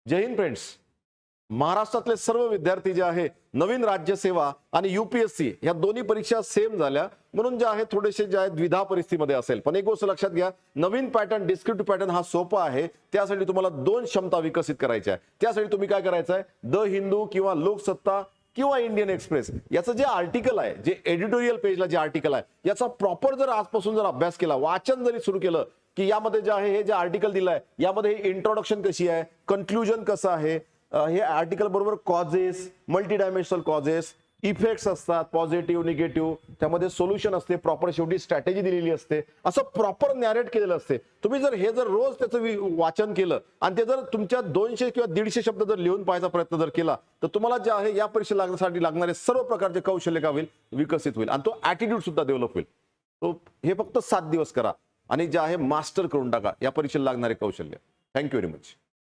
जय Hind friends. महाराष्ट्रातले सर्व विद्यार्थी जे आहे नवीन राज्यसेवा आणि यूपीएससी या दोन्ही परीक्षा सेम झाल्या म्हणून जे आहे थोडेसे जे आहे द्विधा परिस्थितीमध्ये असेल. पण एक गोष्ट लक्षात घ्या, नवीन पॅटर्न डिस्क्रिप्टिव्ह पॅटर्न हा सोपा आहे. त्यासाठी तुम्हाला दोन क्षमता विकसित करायच्या आहे. त्यासाठी तुम्ही काय करायचं आहे, द हिंदू किंवा लोकसत्ता किंवा इंडियन एक्सप्रेस याचं जे आर्टिकल आहे, जे एडिटोरियल पेजला जे आर्टिकल आहे याचा प्रॉपर जर आजपासून जर अभ्यास केला, वाचन जरी सुरू केलं की यामध्ये जे आहे हे जे आर्टिकल दिलंय यामध्ये इंट्रोडक्शन कशी आहे, कन्क्लुजन कसं आहे, हे आर्टिकल बरोबर causes, multi dimensional causes, effects असतात पॉझिटिव्ह निगेटिव्ह, त्यामध्ये सोल्युशन असते, प्रॉपर शेवटी स्ट्रॅटेजी दिलेली असते, असं प्रॉपर नॅरेट केलेलं असते. तुम्ही जर हे जर रोज त्याचं वाचन केलं आणि ते जर तुमच्या 200 किंवा 150 शब्द जर लिहून पाहायचा प्रयत्न जर केला तर तुम्हाला जे आहे या परीक्षा लागण्यासाठी लागणारे सर्व प्रकारचे कौशल्य का होईल, विकसित होईल आणि तो ऍटिट्यूड सुद्धा डेव्हलप होईल. तो हे फक्त 7 दिवस करा आणि जे आहे मास्टर करून टाका या परीक्षेला लागणारे कौशल्य. Thank you very much.